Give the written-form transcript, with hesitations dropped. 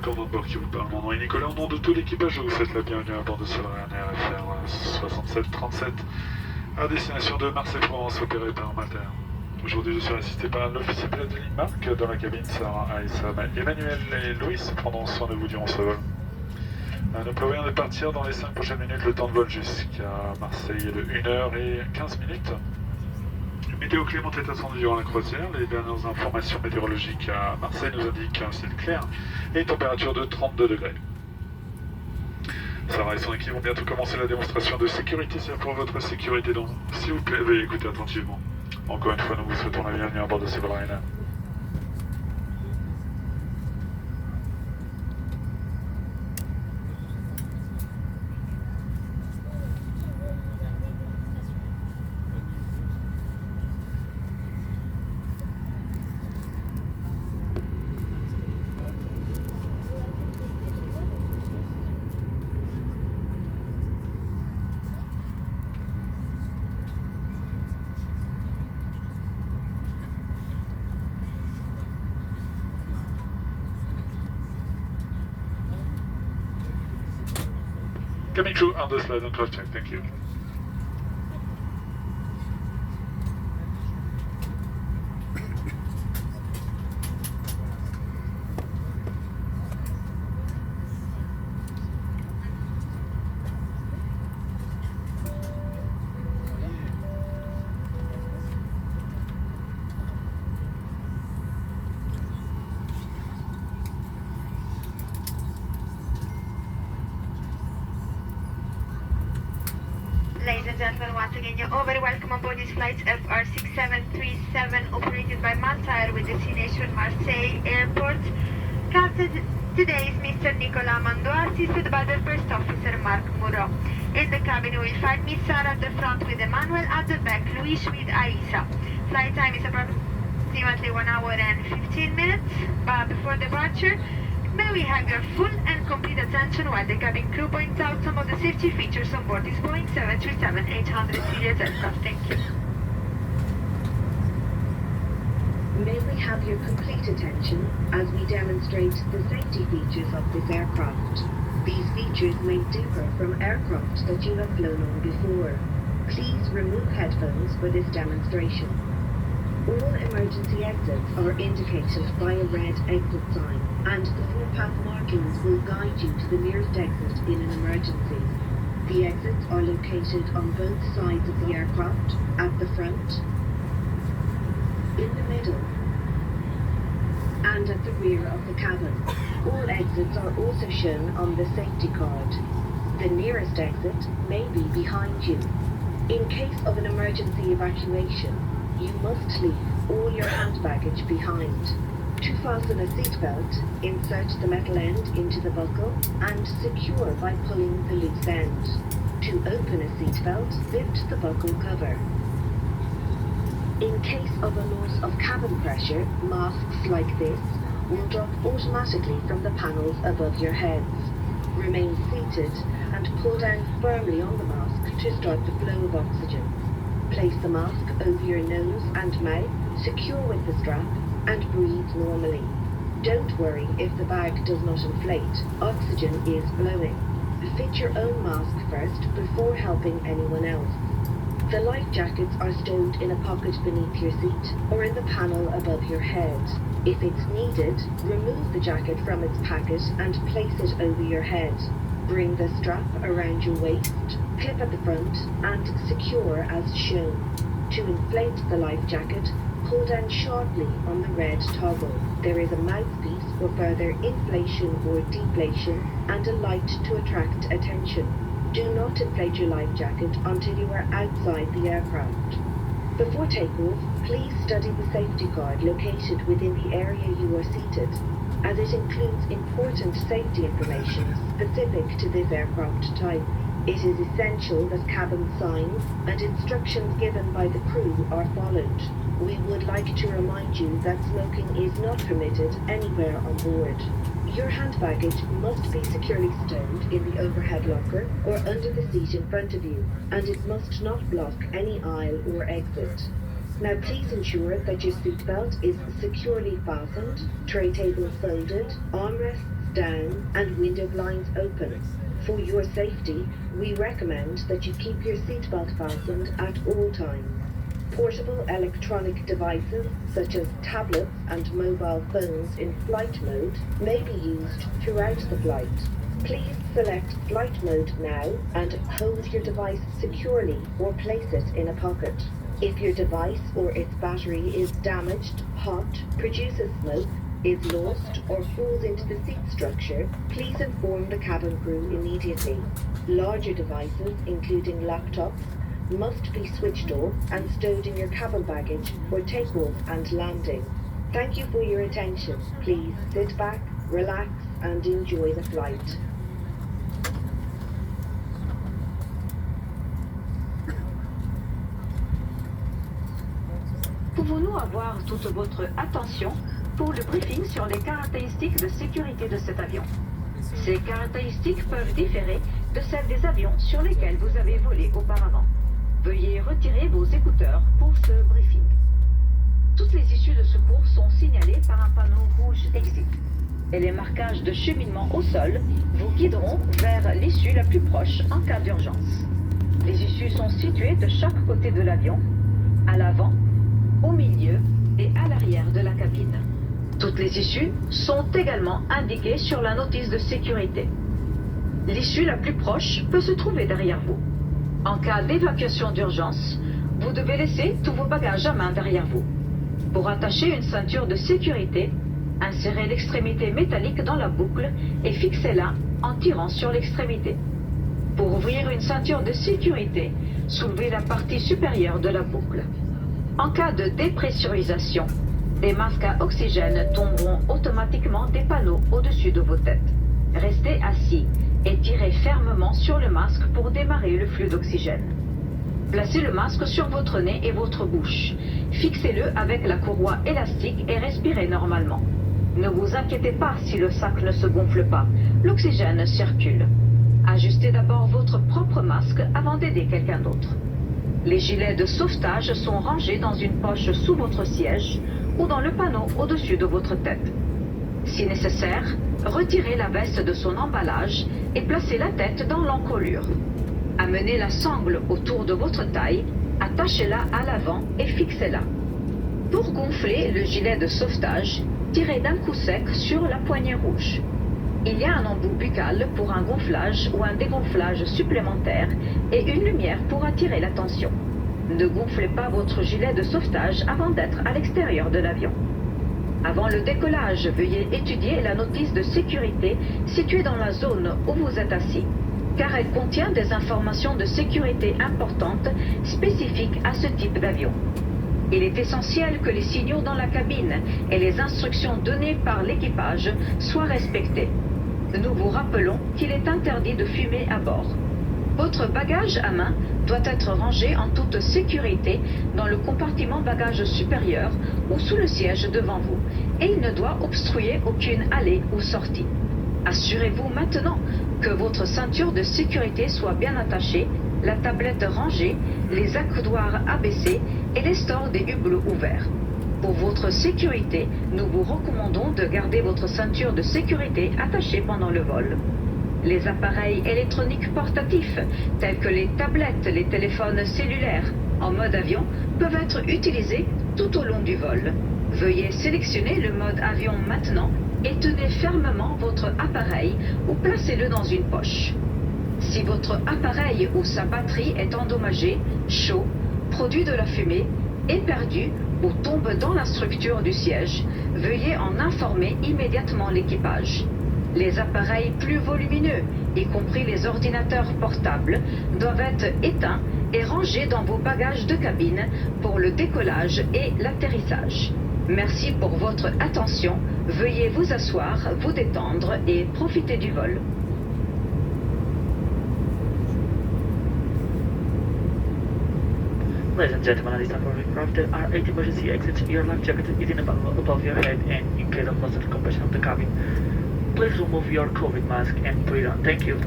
commandant de bord qui vous parle. Mon nom est Nicolas. Au nom de tout l'équipage, je vous souhaite la bienvenue à bord de ce RYANAIR FR6737 à destination de Marseille-Provence, opéré par Mater. Aujourd'hui, je suis assisté par l'officier pilote de ligne Marc. Dans la cabine, Sarah, Aïssa, Emmanuel et Louis prendront soin de vous durant ce vol. Nous prévoyons de partir dans les 5 prochaines minutes. Le temps de vol jusqu'à Marseille est de 1h15. Météo clémente est attendue durant la croisière. Les dernières informations météorologiques à Marseille nous indiquent un ciel clair et une température de 32 degrés. Sarah et son équipe vont bientôt commencer la démonstration de sécurité. C'est pour votre sécurité, donc s'il vous plaît, veuillez écouter attentivement. Encore une fois, nous vous souhaitons la bienvenue à bord de ce RYANAIR. Coming through on the slide and cross check, thank you. Ladies and gentlemen, once again, you're all very welcome on board this flight FR6737 operated by Mater with destination Marseille Airport. Captain today is Mr. Nicolas Mandois, assisted by the First Officer Marc Moreau. In the cabin you will find Miss Sarah at the front with Emmanuel, at the back Louis with Aïssa. Flight time is approximately 1 hour and 15 minutes, but before departure, may we have your full and complete attention while the cabin crew points out some of the safety features on board this Boeing 737-800 series aircraft. Thank you. May we have your complete attention as we demonstrate the safety features of this aircraft. These features may differ from aircraft that you have flown on before. Please remove headphones for this demonstration. All emergency exits are indicated by a red exit sign, and the footpath markings will guide you to the nearest exit in an emergency. The exits are located on both sides of the aircraft, at the front, in the middle, and at the rear of the cabin. All exits are also shown on the safety card. The nearest exit may be behind you. In case of an emergency evacuation, you must leave all your hand baggage behind. To fasten a seatbelt, insert the metal end into the buckle and secure by pulling the loose end. To open a seatbelt, lift the buckle cover. In case of a loss of cabin pressure, masks like this will drop automatically from the panels above your heads. Remain seated and pull down firmly on the mask to start the flow of oxygen. Place the mask over your nose and mouth, secure with the strap, and breathe normally. Don't worry if the bag does not inflate. Oxygen is flowing. Fit your own mask first before helping anyone else. The life jackets are stowed in a pocket beneath your seat or in the panel above your head. If it's needed, remove the jacket from its packet and place it over your head. Bring the strap around your waist, clip at the front, and secure as shown. To inflate the life jacket, pull down sharply on the red toggle. There is a mouthpiece for further inflation or deflation and a light to attract attention. Do not inflate your life jacket until you are outside the aircraft. Before takeoff, please study the safety card located within the area you are seated, as it includes important safety information specific to this aircraft type. It is essential that cabin signs and instructions given by the crew are followed. We would like to remind you that smoking is not permitted anywhere on board. Your hand baggage must be securely stowed in the overhead locker or under the seat in front of you, and it must not block any aisle or exit. Now please ensure that your seatbelt is securely fastened, tray table folded, armrests down, window blinds open. For your safety, we recommend that you keep your seatbelt fastened at all times. Portable electronic devices, such as tablets and mobile phones in flight mode, may be used throughout the flight. Please select flight mode now and hold your device securely or place it in a pocket. If your device or its battery is damaged, hot, produces smoke, is lost or falls into the seat structure, please inform the cabin crew immediately. Larger devices, including laptops, must be switched off and stowed in your cabin baggage for takeoff and landing. Thank you for your attention. Please sit back, relax, and enjoy the flight. Pouvons-nous avoir toute votre attention pour le briefing sur les caractéristiques de sécurité de cet avion? Ces caractéristiques peuvent différer de celles des avions sur lesquels vous avez volé auparavant. Veuillez retirer vos écouteurs pour ce briefing. Toutes les issues de secours sont signalées par un panneau rouge Exit. Et les marquages de cheminement au sol vous guideront vers l'issue la plus proche en cas d'urgence. Les issues sont situées de chaque côté de l'avion, à l'avant, au milieu et à l'arrière de la cabine. Toutes les issues sont également indiquées sur la notice de sécurité. L'issue la plus proche peut se trouver derrière vous. En cas d'évacuation d'urgence, vous devez laisser tous vos bagages à main derrière vous. Pour attacher une ceinture de sécurité, insérez l'extrémité métallique dans la boucle et fixez-la en tirant sur l'extrémité. Pour ouvrir une ceinture de sécurité, soulevez la partie supérieure de la boucle. En cas de dépressurisation, des masques à oxygène tomberont automatiquement des panneaux au-dessus de vos têtes. Restez assis et tirez fermement sur le masque pour démarrer le flux d'oxygène. Placez le masque sur votre nez et votre bouche. Fixez-le avec la courroie élastique et respirez normalement. Ne vous inquiétez pas si le sac ne se gonfle pas. L'oxygène circule. Ajustez d'abord votre propre masque avant d'aider quelqu'un d'autre. Les gilets de sauvetage sont rangés dans une poche sous votre siège ou dans le panneau au-dessus de votre tête. Si nécessaire, retirez la veste de son emballage et placez la tête dans l'encolure. Amenez la sangle autour de votre taille, attachez-la à l'avant et fixez-la. Pour gonfler le gilet de sauvetage, tirez d'un coup sec sur la poignée rouge. Il y a un embout buccal pour un gonflage ou un dégonflage supplémentaire et une lumière pour attirer l'attention. Ne gonflez pas votre gilet de sauvetage avant d'être à l'extérieur de l'avion. Avant le décollage, veuillez étudier la notice de sécurité située dans la zone où vous êtes assis, car elle contient des informations de sécurité importantes spécifiques à ce type d'avion. Il est essentiel que les signaux dans la cabine et les instructions données par l'équipage soient respectés. Nous vous rappelons qu'il est interdit de fumer à bord. Votre bagage à main doit être rangé en toute sécurité dans le compartiment bagage supérieur ou sous le siège devant vous, et il ne doit obstruer aucune allée ou sortie. Assurez-vous maintenant que votre ceinture de sécurité soit bien attachée, la tablette rangée, les accoudoirs abaissés et les stores des hublots ouverts. Pour votre sécurité, nous vous recommandons de garder votre ceinture de sécurité attachée pendant le vol. Les appareils électroniques portatifs, tels que les tablettes, les téléphones cellulaires en mode avion, peuvent être utilisés tout au long du vol. Veuillez sélectionner le mode avion maintenant et tenez fermement votre appareil ou placez-le dans une poche. Si votre appareil ou sa batterie est endommagé, chaud, produit de la fumée, est perdu ou tombe dans la structure du siège, veuillez en informer immédiatement l'équipage. Les appareils plus volumineux, y compris les ordinateurs portables, doivent être éteints et rangés dans vos bagages de cabine pour le décollage et l'atterrissage. Merci pour votre attention. Veuillez vous asseoir, vous détendre et profiter du vol. Ladies and gentlemen, at this time for aircraft, there are 8 emergency exits. Your life jacket is in above your head, and in case of loss of compression of the cabin, please remove your COVID mask and put it on. Thank you.